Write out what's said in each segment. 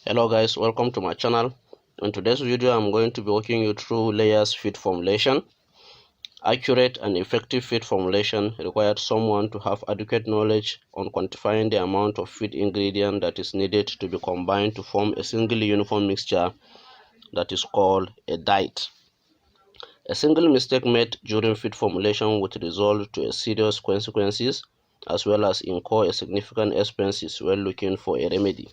Hello guys, welcome to my channel. In today's video I'm going to be walking you through layers feed formulation. Accurate and effective feed formulation requires someone to have adequate knowledge on quantifying the amount of feed ingredient that is needed to be combined to form a single uniform mixture that is called a diet. A single mistake made during feed formulation would result to a serious consequences as well as incur a significant expenses when looking for a remedy.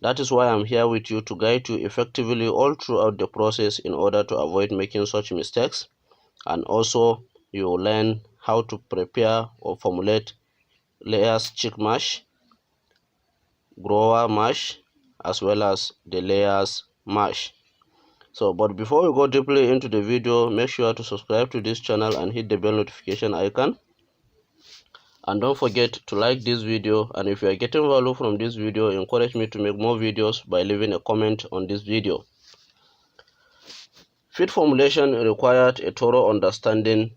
That is why I'm here with you to guide you effectively all throughout the process in order to avoid making such mistakes, and also you will learn how to prepare or formulate layers chick mash, grower mash, as well as the layers mash. But before we go deeply into the video, make sure to subscribe to this channel and hit the bell notification icon. And don't forget to like this video, and if you are getting value from this video, encourage me to make more videos by leaving a comment on this video. Feed formulation required a thorough understanding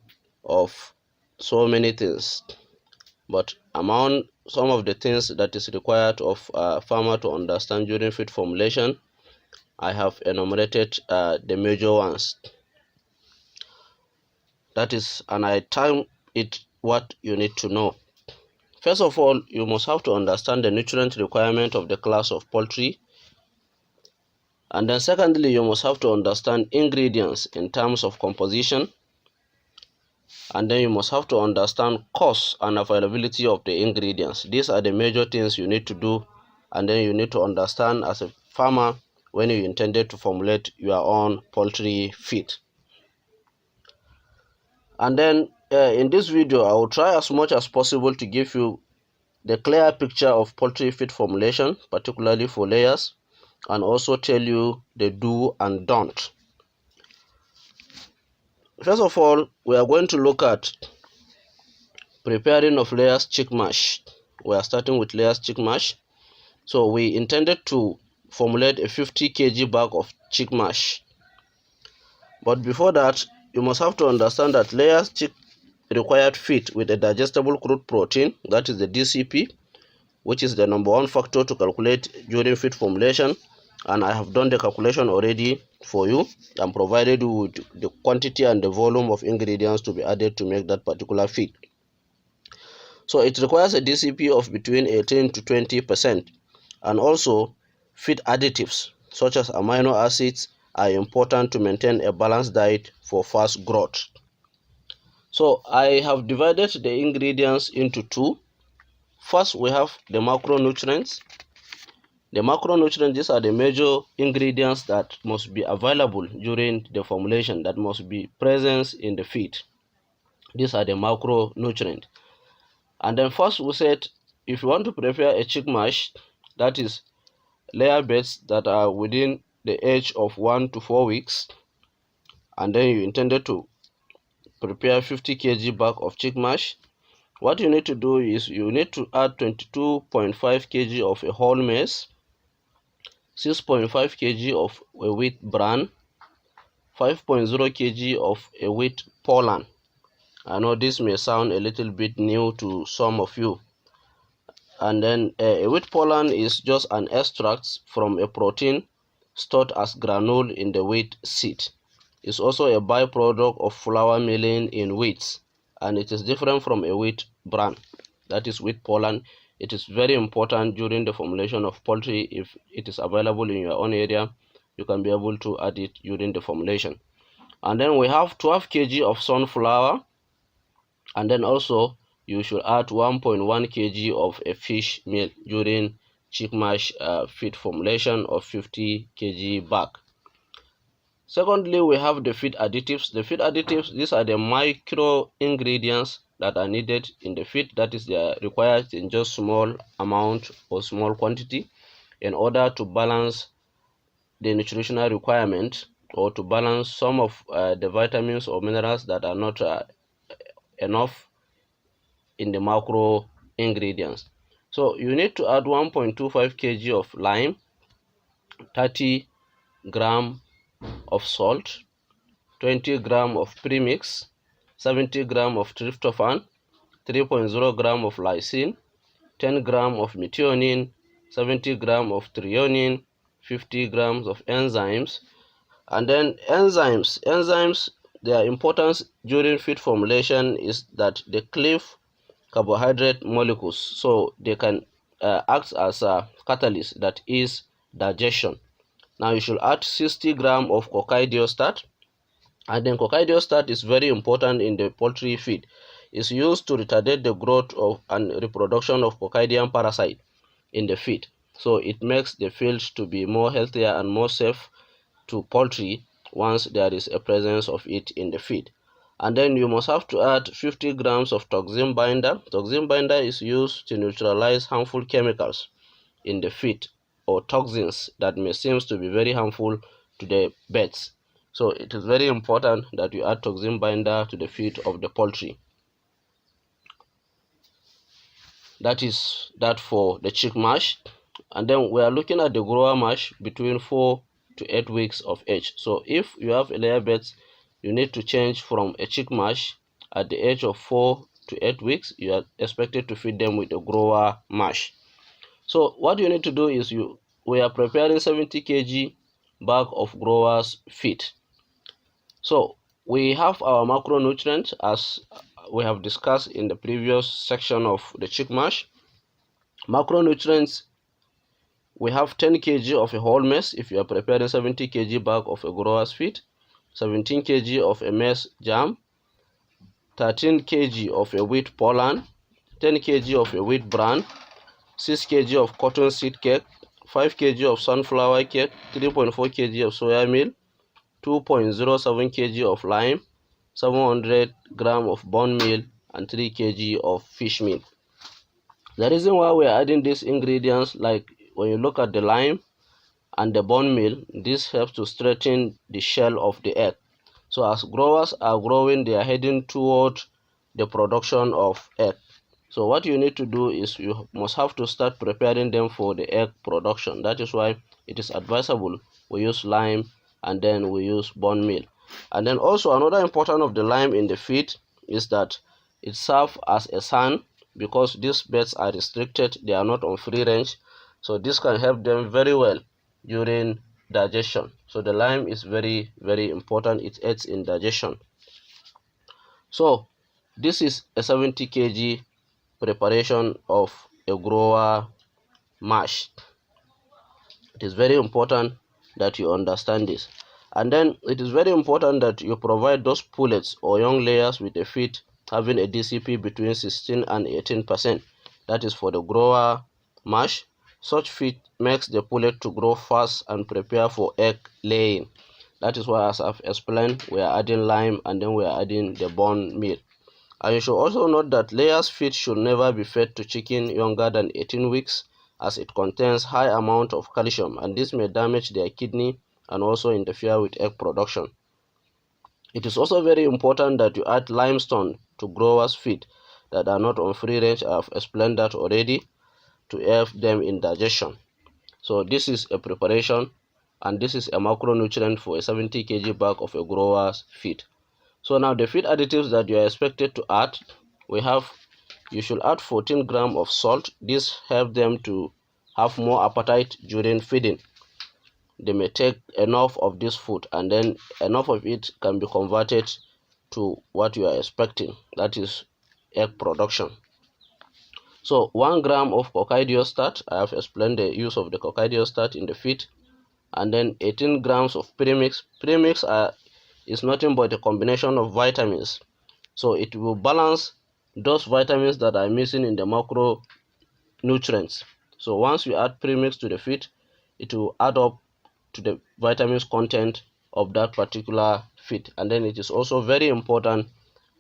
of so many things, but among some of the things that is required of a farmer to understand during feed formulation, I have enumerated the major ones. That is, and I time it what you need to know. First of all, you must have to understand the nutrient requirement of the class of poultry. And then secondly, you must have to understand ingredients in terms of composition. And then you must have to understand cost and availability of the ingredients. These are the major things you need to do, and then you need to understand as a farmer when you intended to formulate your own poultry feed. And then in this video, I will try as much as possible to give you the clear picture of poultry feed formulation, particularly for layers, and also tell you the do and don't. First of all, we are going to look at preparing of layers chick mash. We are starting with layers chick mash. So we intended to formulate a 50 kg bag of chick mash. But before that, you must have to understand that layers chick required feed with a digestible crude protein, that is the DCP, which is the #1 factor to calculate during feed formulation. And I have done the calculation already for you and provided you with the quantity and the volume of ingredients to be added to make that particular feed. So it requires a DCP of between 18 to 20%. And also, feed additives such as amino acids are important to maintain a balanced diet for fast growth. So I have divided the ingredients into two. First, we have the macronutrients. The macronutrients, these are the major ingredients that must be available during the formulation, that must be present in the feed. These are the macronutrients. And then first we said, if you want to prepare a chick mash, that is layer beds that are within the age of 1 to 4 weeks, and then you intended to prepare 50 kg bag of chick mash, what you need to do is you need to add 22.5 kg of a whole maize, 6.5 kg of a wheat bran, 5.0 kg of a wheat pollen. I know this may sound a little bit new to some of you. And then a wheat pollen is just an extract from a protein stored as granule in the wheat seed. It's also a byproduct of flour milling in wheat, and it is different from a wheat bran, that is wheat pollen. It is very important during the formulation of poultry. If it is available in your own area, you can be able to add it during the formulation. And then we have 12 kg of sunflower, and then also you should add 1.1 kg of a fish meal during chick mash feed formulation of 50 kg bag. Secondly, we have the feed additives. The feed additives, these are the micro ingredients that are needed in the feed, that is, they are required in just small amount or small quantity in order to balance the nutritional requirement, or to balance some of the vitamins or minerals that are not enough in the macro ingredients. So you need to add 1.25 kg of lime, 30 gram of salt, 20 gram of premix, 70 gram of tryptophan, 3.0 gram of lysine, 10 gram of methionine, 70 gram of threonine, 50 grams of enzymes. And then enzymes, their importance during feed formulation is that they cleave carbohydrate molecules, so they can act as a catalyst, that is digestion. Now you should add 60 grams of coccidiostat. And then coccidiostat is very important in the poultry feed. It's used to retardate the growth of and reproduction of coccidian parasite in the feed. So it makes the field to be more healthier and more safe to poultry once there is a presence of it in the feed. And then you must have to add 50 grams of toxin binder. Toxin binder is used to neutralize harmful chemicals in the feed, or toxins that may seem to be very harmful to the birds. So it is very important that you add toxin binder to the feed of the poultry. That is that for the chick mash. And then we are looking at the grower mash between 4 to 8 weeks of age. So if you have layer beds, you need to change from a chick mash at the age of 4 to 8 weeks. You are expected to feed them with a grower mash. So what you need to do is we are preparing 70 kg bag of growers feed. So we have our macronutrients as we have discussed in the previous section of the chick mash. Macronutrients, we have 10 kg of a whole maize if you are preparing 70 kg bag of a grower's feed, 17 kg of a maize germ, 13 kg of a wheat pollen, 10 kg of a wheat bran, 6 kg of cotton seed cake, 5 kg of sunflower cake, 3.4 kg of soya meal, 2.07 kg of lime, 700 gram of bone meal, and 3 kg of fish meal. The reason why we are adding these ingredients, like when you look at the lime and the bone meal, this helps to strengthen the shell of the egg. So as growers are growing, they are heading toward the production of egg. So what you need to do is you must have to start preparing them for the egg production. That is why it is advisable we use lime and then we use bone meal. And then also another important of the lime in the feed is that it serves as a sun, because these birds are restricted, they are not on free range. So this can help them very well during digestion. So the lime is very, very important. It aids in digestion. So this is a 70 kg preparation of a grower mash. It is very important that you understand this. And then it is very important that you provide those pullets or young layers with a feed having a DCP between 16 and 18%. That is for the grower mash. Such feed makes the pullet to grow fast and prepare for egg laying. That is why, as I've explained, we are adding lime and then we are adding the bone meal. And you should also note that layers feed should never be fed to chicken younger than 18 weeks, as it contains high amount of calcium, and this may damage their kidney and also interfere with egg production. It is also very important that you add limestone to growers' feed that are not on free range. I have explained that already, to help them in digestion. So this is a preparation, and this is a macronutrient for a 70 kg bag of a grower's feed. So now the feed additives that you are expected to add, you should add 14 grams of salt. This helps them to have more appetite during feeding. They may take enough of this food, and then enough of it can be converted to what you are expecting, that is egg production. So 1 gram of coccidiostat, I have explained the use of the coccidiostat in the feed. And then 18 grams of premix. Premix is nothing but a combination of vitamins, so it will balance those vitamins that are missing in the macronutrients. So once you add premix to the feed, it will add up to the vitamins content of that particular feed. And then it is also very important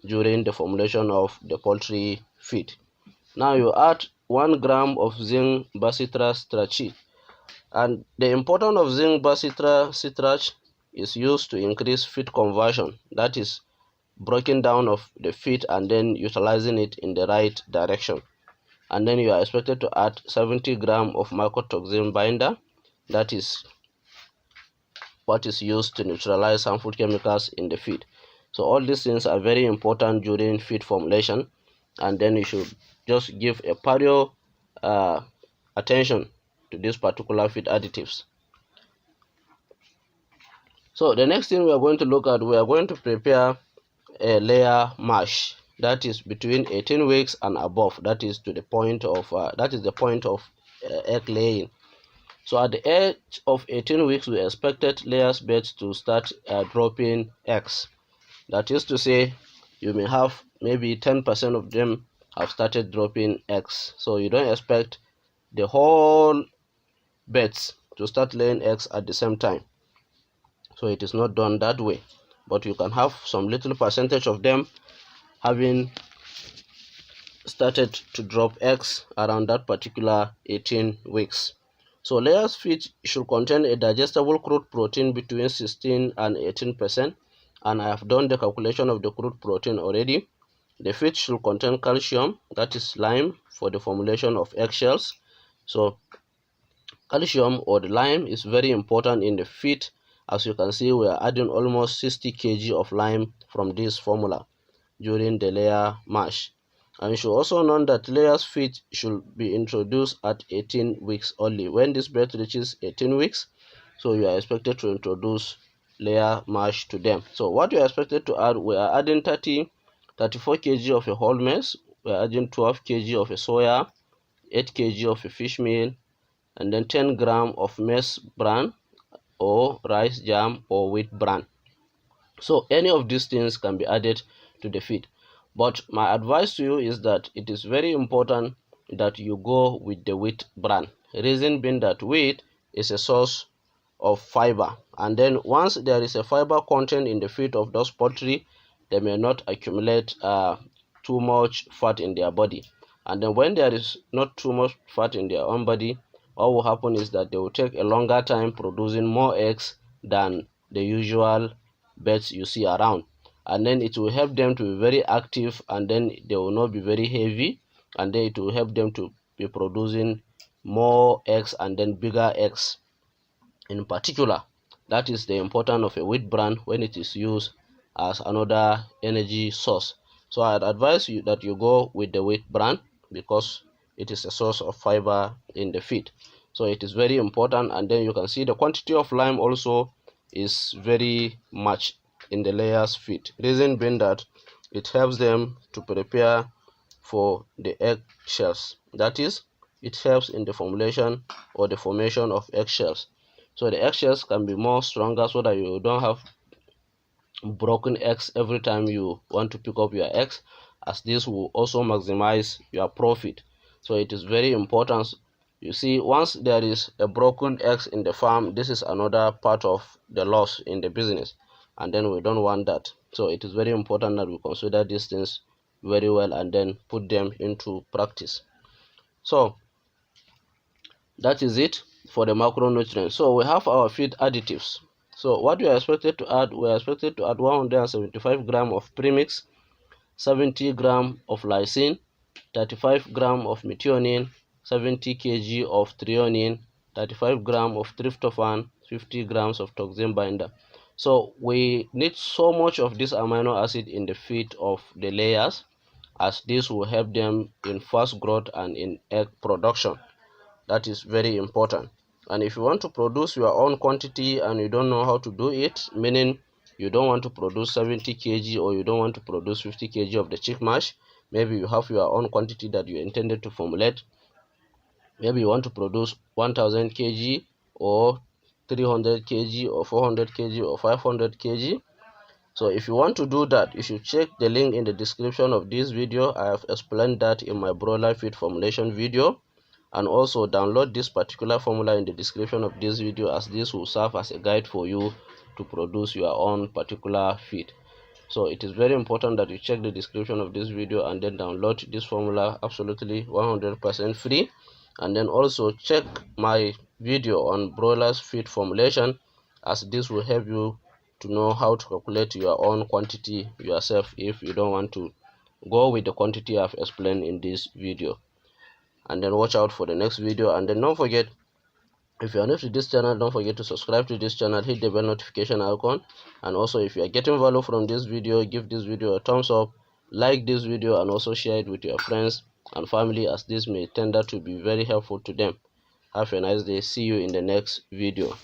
during the formulation of the poultry feed. Now you add 1 gram of zinc bacitrate, and the importance of zinc bacitrate is used to increase feed conversion, that is breaking down of the feed and then utilizing it in the right direction. And then you are expected to add 70 grams of mycotoxin binder, that is what is used to neutralize harmful chemicals in the feed. So all these things are very important during feed formulation, and then you should just give a attention to these particular feed additives. So the next thing we are going to look at, we are going to prepare a layer mash, that is between 18 weeks and above. That is to the point of egg laying. So at the age of 18 weeks, we expected layers beds to start dropping eggs. That is to say, you may have maybe 10% of them have started dropping eggs. So you don't expect the whole beds to start laying eggs at the same time. So it is not done that way. But you can have some little percentage of them having started to drop eggs around that particular 18 weeks. So layers feed should contain a digestible crude protein between 16 and 18%, and I have done the calculation of the crude protein already. The feed should contain calcium, that is lime, for the formulation of eggshells. So calcium or the lime is very important in the feed. As you can see, we are adding almost 60 kg of lime from this formula during the layer mash. And you should also know that layers feed should be introduced at 18 weeks only. When this bird reaches 18 weeks, so you are expected to introduce layer mash to them. So what you are expected to add, we are adding 34 kg of a whole maize, we are adding 12 kg of a soya, 8 kg of a fish meal, and then 10 gram of maize bran or rice jam or wheat bran. So any of these things can be added to the feed. But my advice to you is that it is very important that you go with the wheat bran. Reason being that wheat is a source of fiber, and then once there is a fiber content in the feed of those poultry, they may not accumulate too much fat in their body. And then when there is not too much fat in their own body, what will happen is that they will take a longer time producing more eggs than the usual birds you see around, and then it will help them to be very active, and then they will not be very heavy, and then it will help them to be producing more eggs and then bigger eggs in particular. That is the importance of a wheat bran when it is used as another energy source. So I'd advise you that you go with the wheat bran because it is a source of fiber in the feed. So it is very important, and then you can see the quantity of lime also is very much in the layers feed. Reason being that it helps them to prepare for the egg shells. That is, it helps in the formulation or the formation of eggshells. So the eggshells can be more stronger so that you don't have broken eggs every time you want to pick up your eggs, as this will also maximize your profit. So it is very important. You see, once there is a broken eggs in the farm, this is another part of the loss in the business, and then we don't want that. So it is very important that we consider these things very well and then put them into practice. So that is it for the macronutrients. So we have our feed additives. So what we are expected to add, we are expected to add 175 gram of premix, 70 gram of lysine, 35 gram of methionine, 70 kg of threonine, 35 gram of tryptophan, 50 grams of toxin binder. So we need so much of this amino acid in the feed of the layers, as this will help them in fast growth and in egg production. That is very important. And if you want to produce your own quantity and you don't know how to do it, meaning you don't want to produce 70 kg or you don't want to produce 50 kg of the chick mash, maybe you have your own quantity that you intended to formulate. Maybe you want to produce 1000 kg or 300 kg or 400 kg or 500 kg. So if you want to do that, you should check the link in the description of this video. I have explained that in my broiler feed formulation video. And also download this particular formula in the description of this video, as this will serve as a guide for you to produce your own particular feed. So it is very important that you check the description of this video and then download this formula absolutely 100% free. And then also check my video on broilers feed formulation, as this will help you to know how to calculate your own quantity yourself if you don't want to go with the quantity I've explained in this video. And then watch out for the next video, and then don't forget, if you are new to this channel, don't forget to subscribe to this channel, hit the bell notification icon. And also, if you are getting value from this video, give this video a thumbs up, like this video, and also share it with your friends and family, as this may tend to be very helpful to them. Have a nice day. See you in the next video.